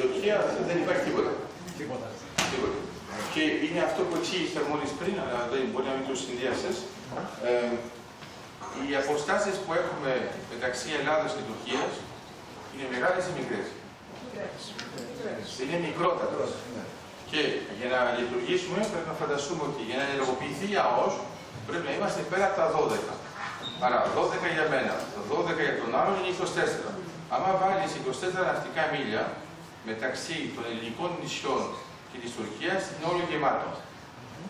Τουρκία δεν υπάρχει τίποτα. Τίποτα. Και είναι αυτό που εξήγησα μόλις πριν, αλλά δεν μπορεί να μην το συνδυάσεις. Οι αποστάσεις που έχουμε μεταξύ Ελλάδας και Τουρκίας είναι μεγάλες ή μικρές. Είναι μικρότατες. Και για να λειτουργήσουμε πρέπει να φανταστούμε ότι για να ενεργοποιηθεί η ΑΟΣ πρέπει να είμαστε πέρα από τα 12. Άρα 12 για μένα, 12 για τον άλλον είναι 24. Άμα βάλεις 24 ναυτικά μίλια μεταξύ των ελληνικών νησιών και της Τουρκίας είναι όλο γεμάτο.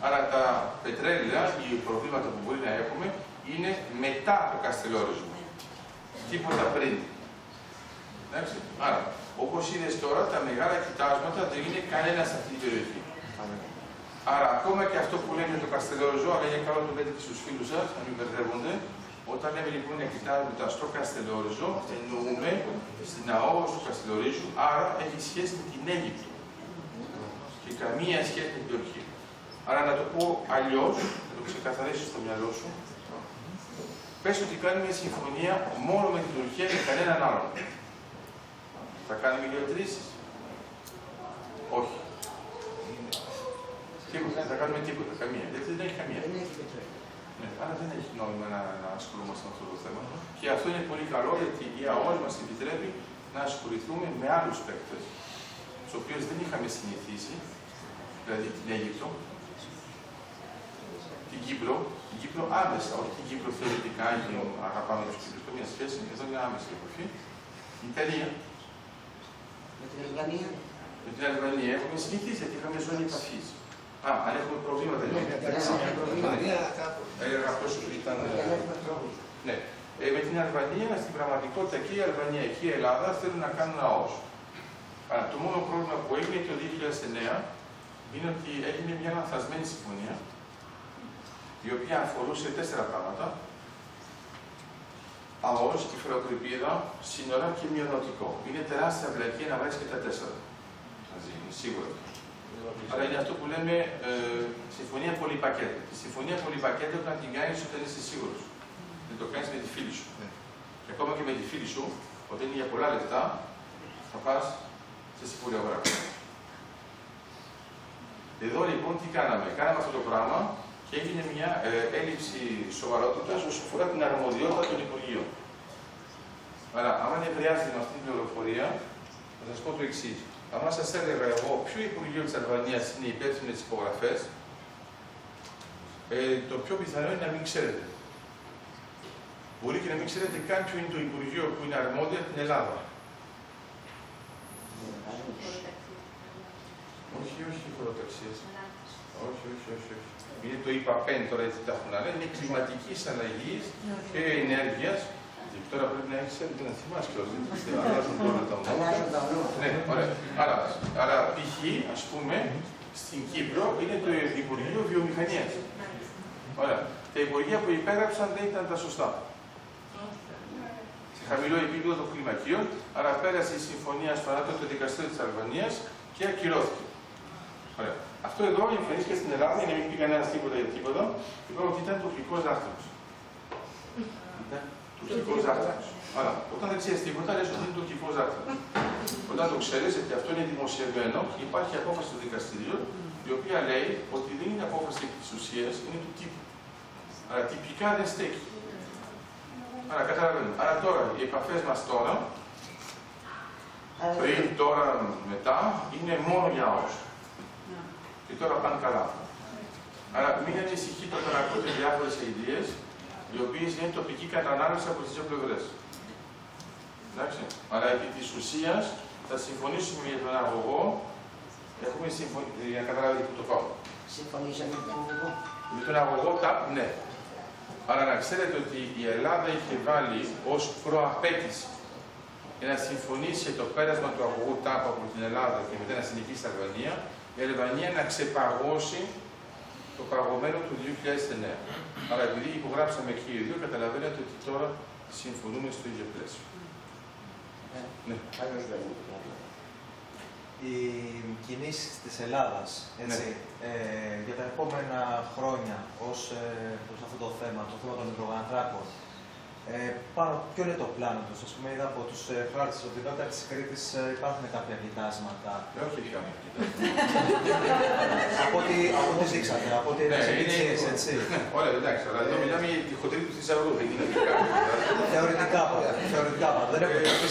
Άρα τα πετρέλαια, οι προβλήματα που μπορεί να έχουμε, είναι μετά το Καστελόριζο. Τίποτα πριν. Εντάξει. Άρα, όπως είδες τώρα, τα μεγάλα κοιτάσματα δεν είναι κανένα σε αυτή την περιοχή. Άρα, ακόμα και αυτό που λένε το Καστελόριζο, αλλά είναι καλό να το λέτε και στους φίλους σας, να μην μπερδεύονται. Όταν λέμε λοιπόν για κοιτάσματα στο Καστελόριζο, εννοούμε στην ΑΟΣ του Καστελορίζου, άρα έχει σχέση με την Αίγυπτο. Και καμία σχέση με την Τουρκία. Άρα, να το πω αλλιώς, να το ξεκαθαρίσεις στο μυαλό σου. Πες ότι κάνουμε συμφωνία μόνο με την Τουρκία και κανέναν άλλον. Θα κάνουμε γεωτρήσεις. Όχι. Τίποτα, δεν θα κάνουμε τίποτα, καμία. Γιατί δεν έχει καμία. Ναι, άρα δεν έχει νόημα να ασχολούμαστε με αυτό το θέμα. Και αυτό είναι πολύ καλό γιατί η ΑΟΣ μας επιτρέπει να ασχοληθούμε με άλλους παίκτες, τους οποίους δεν είχαμε συνηθίσει, δηλαδή την Αίγυπτο, την Κύπρο άμεσα, όχι την Κύπρο θεωρητικά, γιατί αγαπάμε τους Κύπρους, καμία σχέση, εδώ είναι άμεση επαφή. Η Ιταλία. Με την Αλβανία. Με την Αλβανία έχουμε συνηθίσει, γιατί είχαμε ζώνη επαφής. Αν έχουμε προβλήματα, αυτό σου ήταν. Ναι. Με την Αλβανία, στην πραγματικότητα και η Αλβανία και η Ελλάδα θέλουν να κάνουν ΑΟΣ. Το μόνο πρόβλημα που έγινε το 2009 είναι ότι έγινε μια λανθασμένη συμφωνία, η οποία αφορούσε 4 πράγματα. ΑΟΣ, κυφεροκρηπίδα, σύνορα και μειονοτικό. Είναι τεράστια βλακία να βάλεις και τα 4. Σίγουρα. Αλλά είναι αυτό που λέμε συμφωνία πολυπακέτο. Τη συμφωνία πολυπακέτο να την κάνεις όταν είσαι σίγουρος. Δεν το κάνεις με τη φίλη σου. Και ακόμα και με τη φίλη σου, όταν είναι για πολλά λεφτά, θα πας σε συμβουλιογράφο. Εδώ λοιπόν τι κάναμε. Κάναμε αυτό το πράγμα και έγινε μια έλλειψη σοβαρότητας όσον αφορά την αρμοδιότητα των Υπουργείων. Άρα, άμα νευριάζετε με αυτή την πληροφορία, θα σας πω το εξής. Αν σας έλεγα εγώ ποιο Υπουργείο της Αλβανίας είναι υπεύθυνο για τις υπογραφές, το πιο πιθανό είναι να μην ξέρετε. Μπορεί και να μην ξέρετε καν ποιο είναι το Υπουργείο που είναι αρμόδιο από την Ελλάδα. Όχι, χωροταξίες. Όχι. Είναι το ΙΠΑΠΕΝ τώρα, έτσι τα έχουν αλλά είναι κλιματικής αλλαγής και ενέργειας. Τώρα πρέπει να έχεις έρθει να θυμάσαι κιόλας, δεν αλλάζουν τώρα τα ονόματα. Ναι, ωραία. Άρα, π.χ., ας πούμε, στην Κύπρο είναι το Υπουργείο Βιομηχανίας. Ωραία. Τα υπουργεία που υπέγραψαν δεν ήταν τα σωστά. Σε χαμηλό επίπεδο των κλιμακίων, άρα πέρασε η συμφωνία στο ανώτατο δικαστήριο της Αλβανίας και ακυρώθηκε. Ωραία. Αυτό εδώ εμφανίστηκε στην Ελλάδα για να μην πει κανένα τίποτα για τίποτα. Είπαμε ότι ήταν τουρκικός δάχτυλος. Τουρκικός δάχτυλος. Άρα, όταν δεν ξέρεις τίποτα, λες ότι είναι τουρκικός δάχτυλος. Όταν το ξέρεις, γιατί αυτό είναι δημοσιευμένο και υπάρχει απόφαση του δικαστηρίου, η οποία λέει ότι δεν είναι απόφαση της ουσίας, είναι του τύπου. Άρα, τυπικά δεν στέκει. Άρα, καταλαβαίνουμε. Άρα, τώρα, οι επαφές μας τώρα, πριν, τώρα, μετά, είναι μόνο για ΑΟΣ. Και τώρα πάνε καλά. Άρα, μην ανησυχείτε όταν ακούτε διάφορες ιδέες, οι οποίες είναι τοπική κατανάλωση από τις δύο πλευρές. Εντάξει. Αλλά επί της ουσίας θα συμφωνήσουμε για τον αγωγό. Έχουμε συμφωνήσει για να καταλάβετε που το πάω. Συμφωνήσαμε με τον αγωγό. Με τον αγωγό, ναι. Άρα να ξέρετε ότι η Ελλάδα είχε βάλει ως προαπέτηση για να συμφωνήσει το πέρασμα του αγωγού ΤΑΠ από την Ελλάδα και μετά να συνεχίσει στην Αλβανία, η Αλβανία να ξεπαγώσει το παγωμένο του 2009. Αλλά επειδή υπογράψαμε εκεί οι δύο, καταλαβαίνετε ότι τώρα συμφωνούμε στο ίδιο πλαίσιο. Ναι. Οι κινήσεις της Ελλάδας, έτσι, για τα επόμενα χρόνια προς αυτό το θέμα των υδρογονανθράκων, Ποιο είναι το πλάνο τους, ας πούμε, είδα από τους χάρτες ότι τότε της Κρήτης υπάρχουν κάποια κοιτάσματα. Όχι πια. Από ό,τι δείξατε, από ό,τι εξελίξεις, έτσι. Ωραία, εντάξει, αλλά εδώ μιλάμε για τη χοντρή του θησαυρού, δεν είναι Θεωρητικά πάντα. Δεν έχω πει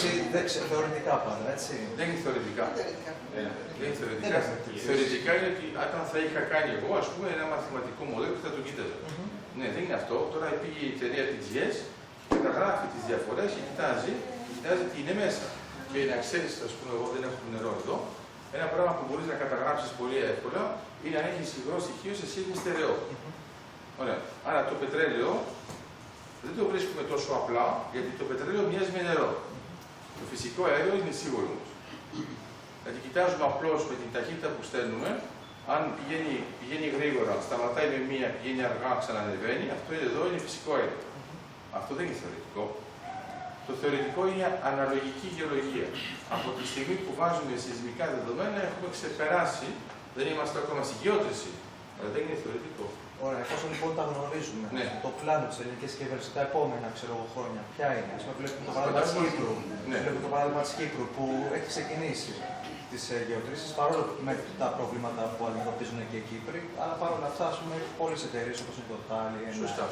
θεωρητικά πάντα, έτσι. Δεν είναι θεωρητικά. Δεν είναι θεωρητικά. Θεωρητικά είναι ότι όταν θα είχα κάνει εγώ, ας πούμε, ένα μαθηματικό μοντέλο και θα το κοίταζα. Ναι, δεν είναι αυτό. Τώρα πήγε η εταιρεία της GES, καταγράφει τις διαφορές και κοιτάζει τι είναι μέσα. Και να ξέρεις, ας πούμε, εγώ δεν έχω νερό εδώ, ένα πράγμα που μπορείς να καταγράψεις πολύ εύκολα είναι αν έχεις υγρό στοιχείο σε σχέση με στερεό. Ωραία. Άρα το πετρέλαιο δεν το βρίσκουμε τόσο απλά, γιατί το πετρέλαιο μοιάζει με νερό. Το φυσικό αέριο είναι σίγουρο όμως. Δηλαδή κοιτάζουμε απλώς με την ταχύτητα που στέλνουμε, αν πηγαίνει γρήγορα, σταματάει με μία, πηγαίνει αργά, ξανανεβαίνει, αυτό εδώ είναι φυσικό αέριο. Αυτό δεν είναι θεωρητικό. Το θεωρητικό είναι αναλογική γεωλογία. Από τη στιγμή που βάζουμε σεισμικά δεδομένα έχουμε ξεπεράσει, δεν είμαστε ακόμα στη γεώτρηση, αλλά δεν είναι θεωρητικό. Ωραία, εφόσον λοιπόν τα γνωρίζουμε, ναι. Το πλάνο της ελληνικής κυβέρνησης τα επόμενα χρόνια, ποια είναι? Ας πούμε, βλέπουμε το παράδειγμα της Κύπρου, ναι. Βλέπουμε το παράδειγμα της Κύπρου που έχει ξεκινήσει τις γεωτρήσεις, παρόλο με τα προβλήματα που αντιμετωπίζουν και οι Κύπροι, αλλά παρόλα αυτά, ας πούμε, πολλές εταιρείες όπως η Total σωστά.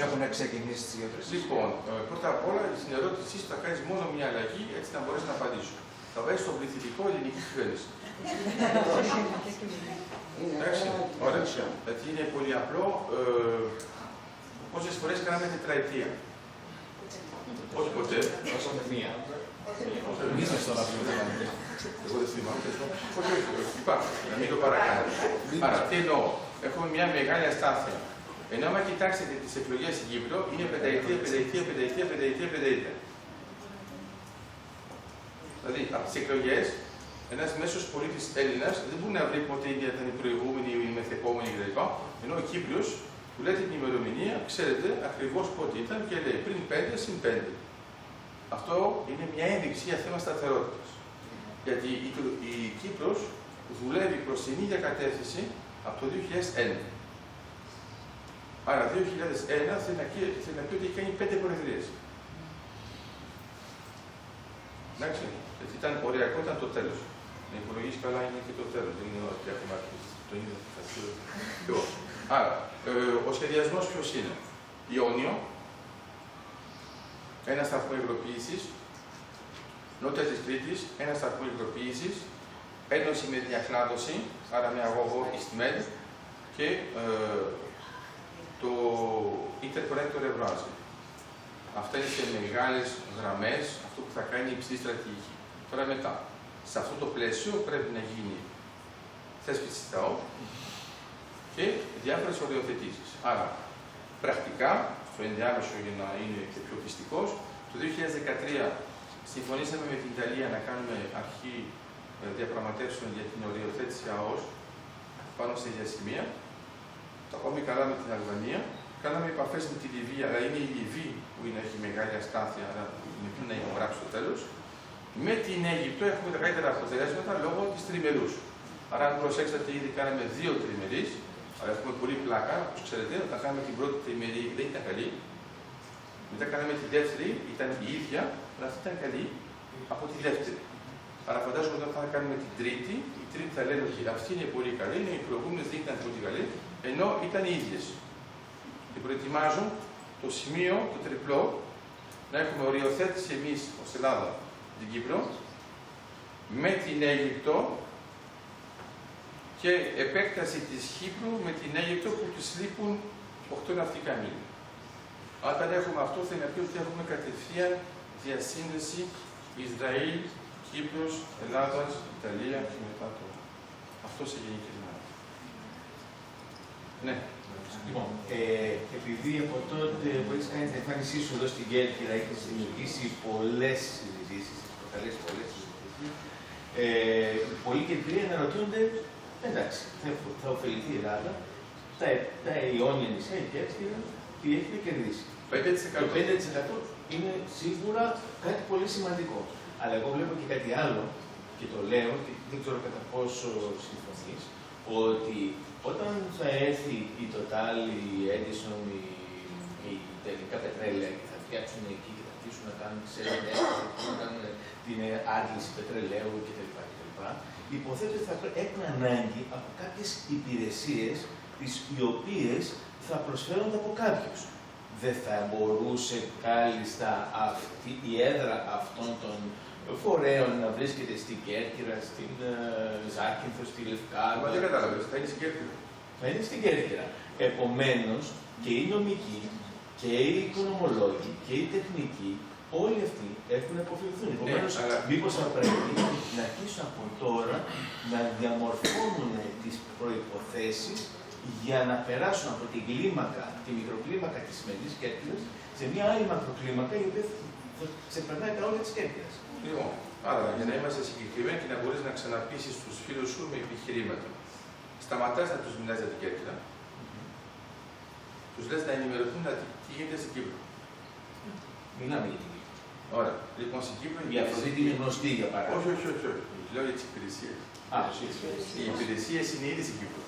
έχουν ξεκινήσει τις γεωτρήσεις. Λοιπόν, πρώτα απ' όλα στην ερώτησή σου θα κάνεις μόνο μια αλλαγή, έτσι να μπορέσει να απαντήσω. Θα βάλεις στον πληθυντικό ελληνική κυβέρνηση. Εντάξει, ωραία. Γιατί είναι πολύ απλό. Πόσες φορές κάναμε τετραετία? Όχι ποτέ. Μία. Εγώ δεν θυμάμαι. Όχι, υπάρχει. Να μην το παρακάνουμε. Άρα, τι εννοώ? Έχουμε μια μεγάλη αστάθεια. Ενώ άμα κοιτάξετε τις εκλογές στην Κύπρο, είναι πενταετία. Δηλαδή, από τις εκλογές, ένας μέσος πολίτης Έλληνας δεν μπορεί να βρει πότε ήταν η προηγούμενη ή η μεθεπόμενη κτλ. Ενώ ο Κύπριος του λέει την ημερομηνία, ξέρετε ακριβώς πότε ήταν και λέει πριν 5 συν 5. Αυτό είναι μια ένδειξη για θέμα σταθερότητας. Γιατί η Κύπρος δουλεύει προς την ίδια κατεύθυνση από το 2001. Άρα 2001 θέλει να πει ότι έχει κάνει 5 προεδρίες. Εντάξει, γιατί ήταν οριακό, ήταν το τέλος. Να υπολογίσει καλά είναι και το τέλος. Δεν είναι ότι έχουμε αρχίσει. Το ίδιο θα λοιπόν, άρα, ο σχεδιασμός ποιος είναι? Ιόνιο, ένα σταθμό υγροποίησης, νότια της Κρήτης, ένα σταθμό υγροποίησης, ένωση με διακλάδωση, άρα με αγωγό Ιστμέλ και το Interconnector Ευρωάζια. Αυτά είναι σε μεγάλες γραμμές αυτό που θα κάνει η υψηλή στρατηγική. Τώρα μετά, σε αυτό το πλαίσιο πρέπει να γίνει θέσπιση ΤΑΟ και διάφορες οριοθετήσεις. Άρα, πρακτικά, στο ενδιάμεσο για να είναι και πιο πιστικός, το 2013 συμφωνήσαμε με την Ιταλία να κάνουμε αρχή διαπραγματεύσεων για την οριοθέτηση ΑΟΣ πάνω στη διασημεία. Τα πάμε καλά με την Αλβανία. Κάναμε επαφές με τη Λιβύη, αλλά είναι η Λιβύη που έχει μεγάλη αστάθεια, άρα με ποιον να υπογράψει στο τέλος. Με την Αίγυπτο έχουμε τα καλύτερα αποτελέσματα λόγω της τριμερούς. Άρα, αν προσέξατε, ήδη κάναμε 2 τριμερείς, αλλά έχουμε πολύ πλάκα. Όπως ξέρετε, όταν κάναμε την πρώτη τριμερή δεν ήταν καλή. Μετά κάναμε τη δεύτερη, ήταν η ίδια, αλλά αυτή ήταν καλή από τη δεύτερη. Άρα, φαντάζομαι ότι όταν θα κάνουμε την τρίτη, η τρίτη θα λένε ότι αυτή είναι πολύ καλή, οι προηγούμενες δεν ήταν πολύ καλή, ενώ ήταν οι ίδιες. Και προετοιμάζουν το σημείο, το τριπλό, να έχουμε οριοθέτηση εμείς ως Ελλάδα την Κύπρο, με την Αίγυπτο και επέκταση της Κύπρου με την Αίγυπτο που τους λείπουν 8 ναυτικά μίλια. Όταν έχουμε αυτό, θα είναι να πει ότι έχουμε κατευθείαν διασύνδεση Ισραήλ, Κύπρος, Ελλάδας, Ιταλία και μετά το. Αυτό σε γενική δυνατότητα. Ναι. Λοιπόν, επειδή από τότε που έχεις κάνει την εμφάνισή σου εδώ στην Κέρκυρα έχεις δημιουργήσει πολλές συζητήσεις, έχεις προκαλέσει πολλές συζητήσεις, πολλοί Κερκυροί αναρωτιούνται, εντάξει, θα ωφεληθεί η Ελλάδα, τα Ιόνια νησιά, η Κέρκυρα, τι έχετε κερδίσει. 5%. Το 5% είναι σίγουρα κάτι πολύ σημαντικό. Αλλά εγώ βλέπω και κάτι άλλο, και το λέω, και δεν ξέρω κατά πόσο συμφωνείς, ότι όταν θα έρθει η Total, η Edison, η τελικά πετρέλαια και θα φτιάξουν εκεί και θα αρχίσουν να κάνουν τις έρευνες, να κάνουν την άντληση πετρελαίου κτλ. Υποθέτω ότι θα έχουν ανάγκη από κάποιες υπηρεσίες οι οποίες θα προσφέρονται από κάποιους. Δεν θα μπορούσε κάλλιστα η έδρα αυτών των φορέων να βρίσκεται στην Κέρκυρα, στην Ζάκυνθο, στη Λευκάδα. Μα δεν κατάλαβες, θα είναι στην Κέρκυρα. Θα είναι στην Κέρκυρα. Επομένως, και οι νομικοί, και οι οικονομολόγοι, και οι τεχνικοί, όλοι αυτοί έχουν αποφευχθούν. Επομένως, μήπως θα πρέπει να αρχίσουν από τώρα να διαμορφώνουν τις προϋποθέσεις για να περάσουν από την κλίμακα, τη μικροκλίμακα της σημερινής Κέρκυρας, σε μια άλλη μακροκλίμακα η οποία θα ξεπερνάει τα όρια της Κέρκυρας. Λοιπόν, άρα για να είμαστε συγκεκριμένοι και να μπορείς να ξαναπείσεις τους φίλους σου με επιχειρήματα. Σταματάς να τους μιλάς για την Κέρκυρα. Τους λες να ενημερωθούν τι γίνεται στην Κύπρο. Μιλάμε για την Κύπρο. Ωραία. Λοιπόν, στην Κύπρο Η Αφροδίτη είναι γνωστή για παράδειγμα. Όχι. Λέω για τις υπηρεσίες. Οι υπηρεσίες είναι ήδη στην Κύπρο.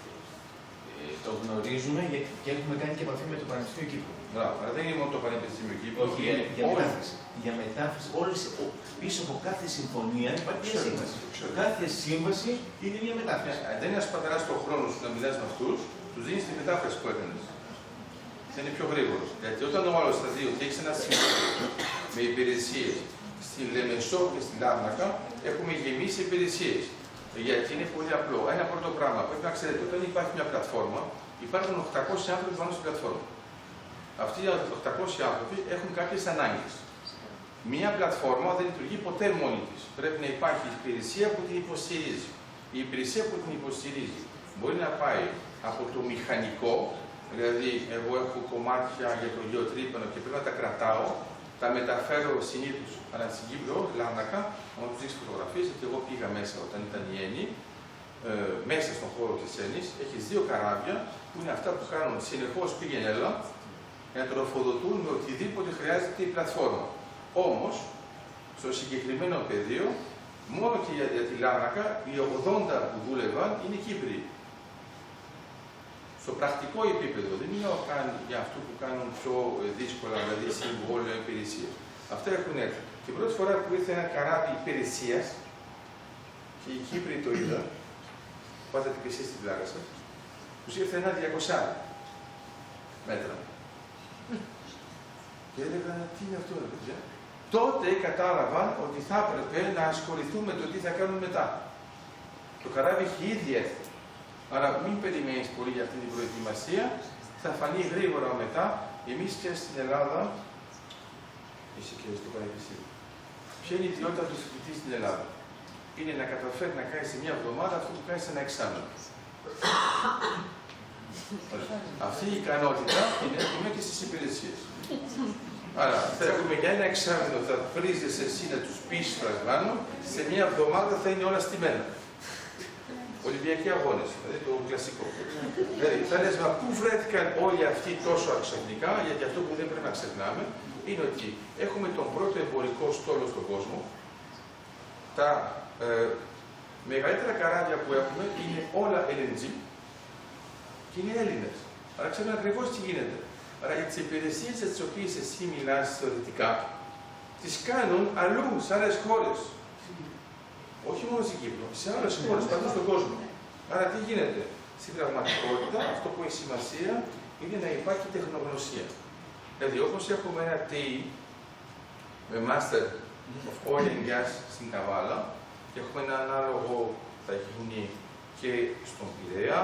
Το γνωρίζουμε και έχουμε κάνει και επαφή με το Πανεπιστήμιο Κύπρου. Μπράβο, αλλά δεν είναι μόνο το Πανεπιστήμιο Κύπρου. Όχι, για μετάφραση. Για μετάφραση, πίσω από κάθε συμφωνία υπάρχει μια σύμβαση. Κάθε σύμβαση είναι μια μετάφραση. Αν δεν είναι σπαταλάς τον χρόνο σου να μιλάς με αυτούς, τους δίνεις τη μετάφραση που έκανες. Θα είναι πιο γρήγορο. Γιατί όταν ο άλλος θα δει ότι έχει ένα συμβόλαιο με υπηρεσίες στην Λεμεσό και στην Λάρνακα, έχουμε γεμίσει υπηρεσίες. Γιατί είναι πολύ απλό. Ένα πρώτο πράγμα πρέπει να ξέρετε, όταν υπάρχει μια πλατφόρμα, υπάρχουν 800 άνθρωποι πάνω στην πλατφόρμα. Αυτοί οι 800 άνθρωποι έχουν κάποιες ανάγκες. Μια πλατφόρμα δεν λειτουργεί ποτέ μόνη της. Πρέπει να υπάρχει υπηρεσία που την υποστηρίζει. Η υπηρεσία που την υποστηρίζει μπορεί να πάει από το μηχανικό, δηλαδή εγώ έχω κομμάτια για το γεωτρύπανο και πρέπει να τα κρατάω, τα μεταφέρω συνήθως αλλά στην Κύπρο, Λάρνακα, να τους δείξει φωτογραφίες, γιατί εγώ πήγα μέσα όταν ήταν η Έννη, μέσα στον χώρο της Έννης, έχεις 2 καράβια που είναι αυτά που κάνουν συνεχώς πήγαινε έλα, για να τροφοδοτούν με οτιδήποτε χρειάζεται η πλατφόρμα. Όμως, στο συγκεκριμένο πεδίο, μόνο και για τη Λάρνακα, οι 80 που δούλευαν είναι Κύπροι. Στο πρακτικό επίπεδο, δεν είναι για αυτού που κάνουν πιο δύσκολα, δηλαδή συμβόλαια, υπηρεσίες. Αυτά έχουν έρθει. Την πρώτη φορά που ήρθε ένα καράβι υπηρεσίας, και οι Κύπροι το είδαν, πάτε και εσείς στην πλάκα σας, τους ήρθε ένα 200 μέτρα. Και έλεγαν, τι είναι αυτό, παιδιά. Τότε κατάλαβαν ότι θα έπρεπε να ασχοληθούν με το τι θα κάνουν μετά. Το καράβι έχει ήδη έρθει. Άρα μην περιμένεις πολύ για αυτή την προετοιμασία, θα φανεί γρήγορα μετά. Εμείς και στην Ελλάδα, είσαι και στο Πανεπιστήμιο, ποια είναι η ιδιότητα του φοιτητή στην Ελλάδα? Είναι να καταφέρει να κάνει σε μια εβδομάδα αυτό που κάνει σε ένα εξάμηνο. Αυτή η ικανότητα την έχουμε και στις υπηρεσίες. Άρα θα έχουμε για ένα εξάμηνο, θα βρίζεις εσύ να τους πεις φραγμάνο, σε μια εβδομάδα θα είναι όλα στημένα. Ολυμπιακοί αγώνες, δηλαδή το κλασικό. Δηλαδή θα λες, μα πού βρέθηκαν όλοι αυτοί τόσο αξιοπνικά, γιατί αυτό που δεν πρέπει να ξεχνάμε είναι ότι έχουμε τον πρώτο εμπορικό στόλο στον κόσμο. Τα μεγαλύτερα καράβια που έχουμε είναι όλα LNG και είναι Έλληνες. Άρα ξέρουμε ακριβώς τι γίνεται. Άρα τις υπηρεσίες τις οποίες εσύ μιλάς θεωρητικά, τις κάνουν αλλού, σε άλλες χώρες. Όχι μόνο στην Κύπρο, σε άλλες χώρες, παντού στον κόσμο. Άρα τι γίνεται? Στην πραγματικότητα αυτό που έχει σημασία είναι να υπάρχει τεχνογνωσία. Δηλαδή όπως έχουμε ένα TE με Master of Oil and Gas στην Καβάλα και έχουμε ένα ανάλογο θα γίνει και στον Πειραιά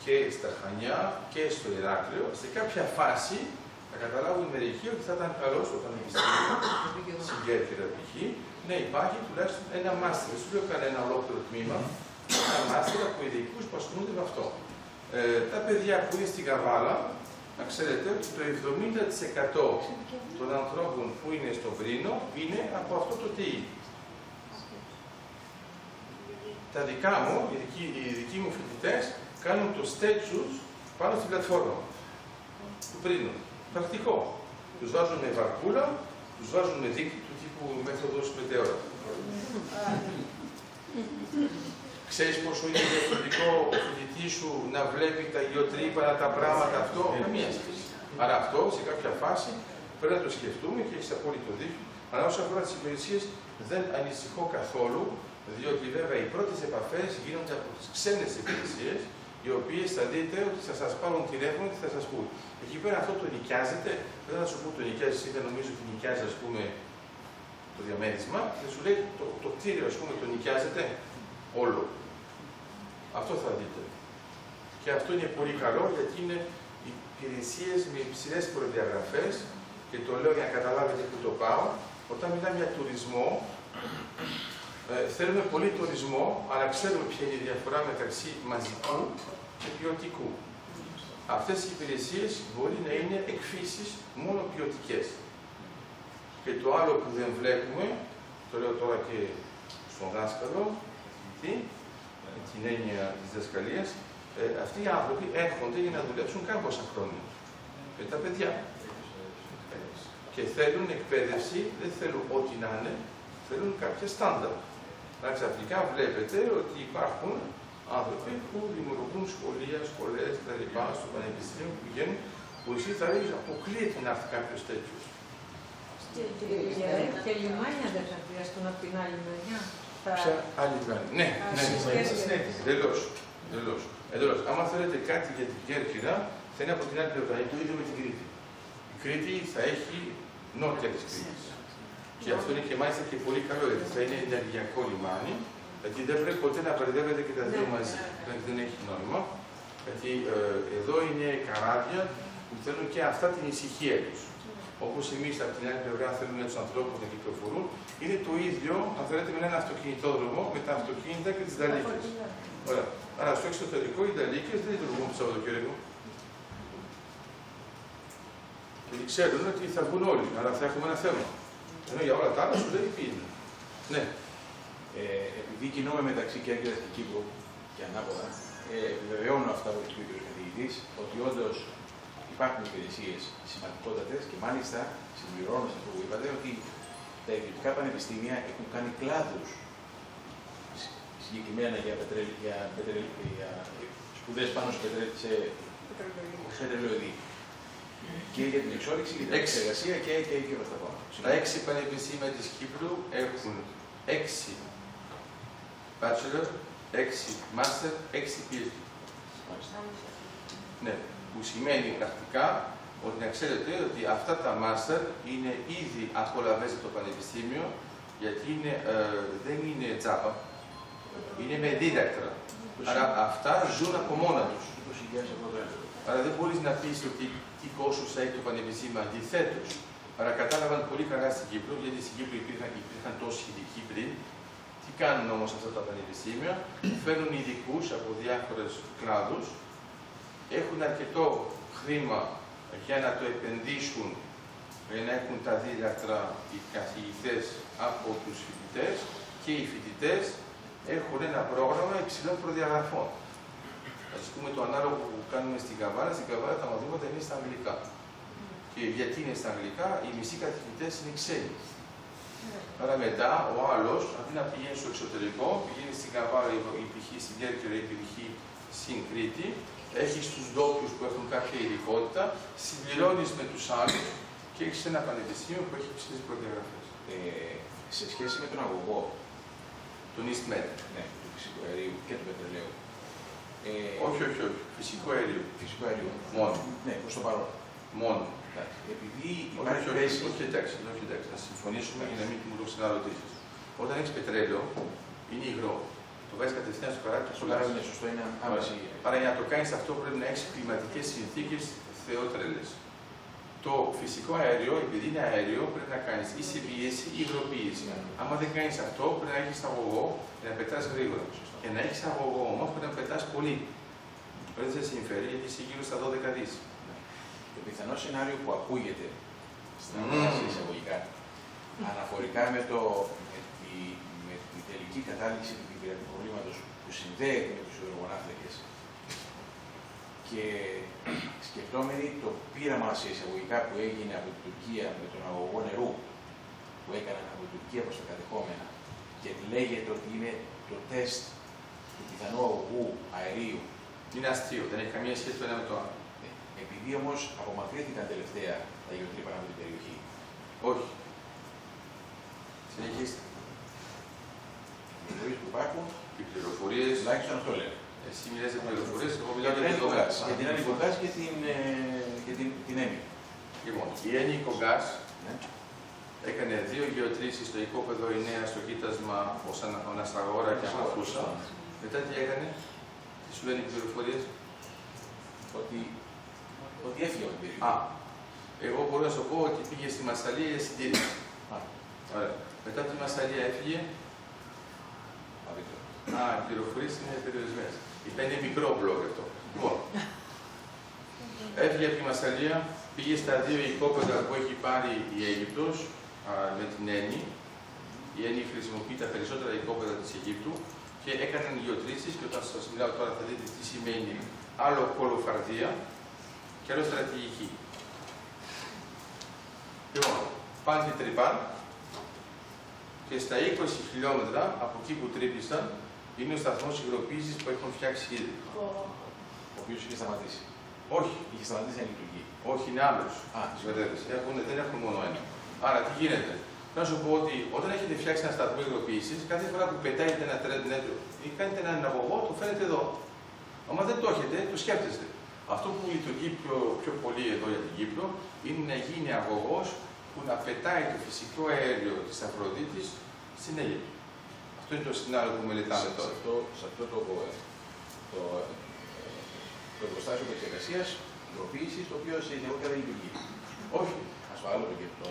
και στα Χανιά και στο Ηράκλειο, σε κάποια φάση θα καταλάβουν μερικοί ότι θα ήταν καλό στο Πανεπιστήμιο, στην Κέρκυρα π.χ., να υπάρχει τουλάχιστον ένα μάστερ. Δεν σου λέω κανένα ολόκληρο τμήμα, ένα μάστερ από ειδικούς που ασχολούνται με αυτό. Τα παιδιά που είναι στην Καβάλα, να ξέρετε ότι το 70% των ανθρώπων που είναι στο Βρύνο είναι από αυτό το TE. Τα δικά μου, οι δικοί μου φοιτητές, κάνουν το stage τους πάνω στην πλατφόρμα του Βρύνου. Πρακτικό. Τους βάζουν με βαρκούλα, τους βάζουν με δίκτυο του τύπου μέθοδος μετέωρα. Ξέρεις πόσο είναι διαφορετικό ο φοιτητής σου να βλέπει τα γεωτρύπανα, τα πράγματα αυτό? Καμία σχέση. Άρα αυτό σε κάποια φάση Πρέπει να το σκεφτούμε και έχει απόλυτο δίκιο. Αλλά όσον αφορά τις υπηρεσίες, δεν ανησυχώ καθόλου, διότι βέβαια οι πρώτες επαφές γίνονται από τις ξένες υπηρεσίες, οι οποίες θα δείτε ότι θα σας πάρουν τηλέφωνο και θα σας πούν. Εκεί πέρα αυτό το νοικιάζετε, δεν θα σου πω το νοικιάζει, ή δεν νομίζω ότι νοικιάζει, ας πούμε, το διαμέρισμα, και σου λέει το κτίριο, ας πούμε, το νοικιάζετε όλο. Αυτό θα δείτε. Και αυτό είναι πολύ καλό, γιατί είναι υπηρεσίες με υψηλές προδιαγραφές, και το λέω για να καταλάβετε που το πάω. Όταν μιλάμε για τουρισμό, θέλουμε πολύ τουρισμό, αλλά ξέρουμε ποια είναι η διαφορά μεταξύ μαζικού και ποιοτικού. Αυτές οι υπηρεσίες μπορεί να είναι εκφύσεις μόνο ποιοτικές. Και το άλλο που δεν βλέπουμε, το λέω τώρα και στον δάσκαλο, με την έννοια της δασκαλίας, αυτοί οι άνθρωποι έρχονται για να δουλέψουν κάμποσα χρόνια με τα παιδιά. Και θέλουν εκπαίδευση, δεν θέλουν ό,τι να είναι, θέλουν κάποια στάνταρ. Αλλά ξαφνικά βλέπετε ότι υπάρχουν άνθρωποι που δημιουργούν σχολεία, σχολές κτλ. Στο πανεπιστήμιο που πηγαίνουν, που εσύ θα ρίξει, αποκλείεται να έρθει κάποιο τέτοιο. Και λιμάνια δεν θα χρειαστούν από την άλλη μεριά. Ποια άλλη λιμάνια? Ναι, εντελώς. Άμα θέλετε κάτι για την Κέρκυρα, θα είναι από την άλλη πλευρά. Το ίδιο με την Κρήτη. Η Κρήτη θα έχει νότια της Κρήτης. Και αυτό είναι και μάλιστα και πολύ καλό, γιατί θα είναι ενεργειακό λιμάνι, γιατί δεν πρέπει ποτέ να μπερδεύετε και τα δύο μαζί. Δεν έχει νόημα. Γιατί εδώ είναι καράβια που θέλουν και αυτά την ησυχία τους. Όπως εμείς από την άλλη πλευρά θέλουμε τους ανθρώπους να κυκλοφορούν, είναι το ίδιο, αν θέλετε, με έναν αυτοκινητόδρομο, με τα αυτοκίνητα και τις νταλίκες. Ωραία. Άρα στο εξωτερικό οι νταλίκες δεν λειτουργούν το Σαββατοκύριακο. Γιατί ξέρουν ότι θα βγουν όλοι, αλλά θα έχουμε ένα θέμα. Ενώ για όλα τα άλλα σου λέει ποιοι είναι. Ναι. Επειδή κινούμε μεταξύ Κέρκυρας και Κύπρου και ανάποδα, επιβεβαιώνω αυτά που είπε ο κ. καθηγητής, ότι όντως υπάρχουν υπηρεσίες σημαντικότατες και μάλιστα συμπληρώνω σε αυτό που είπατε ότι τα ιδιωτικά πανεπιστήμια έχουν κάνει κλάδους συγκεκριμένα για σπουδές πάνω σε πετρελαιοειδή. Και για την εξόρυξη, για την εξεργασία και προς τα πάνω. Τα 6 πανεπιστήμια της Κύπρου έχουν 6 bachelor, 6 master, 6 PhD. Ναι, που σημαίνει πρακτικά ότι να ξέρετε ότι αυτά τα master είναι ήδη απολαβές το πανεπιστήμιο, γιατί δεν είναι τζάπα, είναι με δίδακτρα. Άρα αυτά ζουν από μόνα τους. Άρα δεν μπορείς να πεις ότι τι κόστος θα έχει το πανεπιστήμιο, αντιθέτως. Άρα κατάλαβαν πολύ καλά στην Κύπρο, γιατί στην Κύπρο υπήρχαν τόσοι ειδικοί πριν. Τι κάνουν όμως αυτά τα πανεπιστήμια? Φέρνουν ειδικούς από διάφορες κλάδους, έχουν αρκετό χρήμα για να το επενδύσουν, για να έχουν τα δίδακτρα οι καθηγητές από τους φοιτητές, και οι φοιτητές έχουν ένα πρόγραμμα υψηλών προδιαγραφών. Ας πούμε το ανάλογο που κάνουμε στην Καβάρα τα μαθήματα είναι στα αγγλικά. Και γιατί είναι στα αγγλικά, οι μισοί καθηγητές είναι ξένοι. Άρα μετά ο άλλος, αντί να πηγαίνει στο εξωτερικό, πηγαίνει στην Καβάρα, η π.χ. στην Κέρκυρα, η π.χ. στην Κρήτη, έχει τους ντόπιους που έχουν κάποια ειδικότητα, συμπληρώνεις με τους άλλους και έχεις ένα πανεπιστήμιο που έχει υψηλές προδιαγραφές. Σε σχέση με τον αγωγό, τον EastMed. Ναι, του φυσικού αερίου και του πετρελαίου. Όχι. Φυσικό αέριο. Φυσικό αέριο. Μόνο. Ναι, προς το παρόν. Μόνο. Επειδή όχι, εντάξει, να συμφωνήσουμε για να μην μου το ξαναρωτήσεις. Όταν έχεις πετρέλαιο, είναι υγρό. Το βάζεις κατευθείαν στο καράβι και σολάρι είναι σωστό, είναι άμεση. Άρα για να το κάνεις αυτό πρέπει να έχεις κλιματικές συνθήκες θεότρελες. Το φυσικό αέριο, επειδή είναι αέριο, πρέπει να κάνεις ή συμπίεση ή υγροποίηση. Άμα δεν κάνεις αυτό, πρέπει να έχεις αγωγό για να πετάς γρήγορα. Για να έχεις αγωγό όμως πρέπει να πετάς πολύ. Δεν σε συμφέρει γιατί είσαι γύρω στα 12 δις. Το πιθανό σενάριο που ακούγεται στα εισαγωγικά αναφορικά με τη τελική κατάληξη του κυβερνητικού προβλήματος που συνδέεται με τους υδρογονάθρακες και σκεφτόμενοι το πείραμα σε εισαγωγικά που έγινε από την Τουρκία με τον αγωγό νερού που έκαναν από την Τουρκία προς τα κατεχόμενα και λέγεται ότι είναι το τεστ του πιθανού αγωγού αερίου. Είναι αστείο, δεν έχει καμία σχέση το ένα με το άλλο. Επειδή όμως απομακρύνθηκαν τελευταία τα γεωτρύπανα από την περιοχή. Όχι. Συνεχίστε. Οι πληροφορίες που υπάρχουν, Οι πληροφορίες. τουλάχιστον αυτό λένε. Εσύ μιλάς για πληροφορίες, εγώ Για μιλάω την για Έννη δεδομένα. Κογκάς, για την Έννη Κογκάς και την Έννη. Λοιπόν, η Έννη Κογκάς Ναι. έκανε 2 γεωτρήσεις στο οικόπεδο 9 στο κοίτασμα ως Ανασταγόρα και Αμαθούσα. Μετά τι έκανε, τι σου λένε οι πληροφορίες. Ότι έφυγε από την περιοχή. Α, εγώ μπορώ να σου πω ότι πήγε στη Μασσαλία για συντήρηση. Α. Ωραία. Μετά από τη Μασσαλία έφυγε. Α, δεν ξέρω. Α, οι πληροφορίες είναι περιορισμένες. Είναι μικρό blog αυτό. Λοιπόν, έφυγε από τη Μασσαλία, πήγε στα 2 οικόπεδα που έχει πάρει η Αίγυπτος με την Έννη. Η Έννη χρησιμοποιεί τα περισσότερα οικόπεδα της Αιγύπτου και έκαναν γεωτρήσεις και όταν σας μιλάω τώρα θα δείτε τι σημαίνει άλλο κολοφαρδία και άλλο στρατηγική. Λοιπόν, πάνε την Τρυπάν και στα 20 χιλιόμετρα από εκεί που τρύπησαν είναι ο σταθμός υγροποίησης που έχουν φτιάξει ήδη. Ο οποίος είχε σταματήσει. Όχι, Είχε σταματήσει να λειτουργεί. όχι, είναι άλλος. Α, Δεν έχουν μόνο ένα. Άρα τι γίνεται. Να σου πω ότι όταν έχετε φτιάξει ένα σταθμό υγροποίησης, κάθε φορά που πετάγετε ένα τρένο ή κάνετε έναν αγωγό, το φέρετε εδώ. Αν δεν το έχετε, το σκέφτεστε. Αυτό που λειτουργεί πιο πολύ εδώ για την Κύπρο είναι να γίνει αγωγός που να πετάει το φυσικό αέριο της Αφροδίτης στην Αίγυπτο. Αυτό είναι το σενάριο που μελετάμε τώρα. Σε αυτό το εργοστάσιο επεξεργασίας, υλοποίησης, το οποίο σε εισαγωγικά δεν λειτουργεί. Όχι. Ας το άλλο και το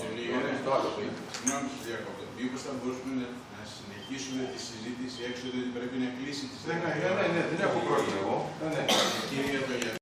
το άλλο. Συγγνώμη, κύριε Διακόπτο. Μήπως θα μπορούσαμε να συνεχίσουμε τη συζήτηση έξω, διότι πρέπει να κλείσει τη συζήτηση. Ναι, δεν έχω πρόβλημα εγώ. Κύριε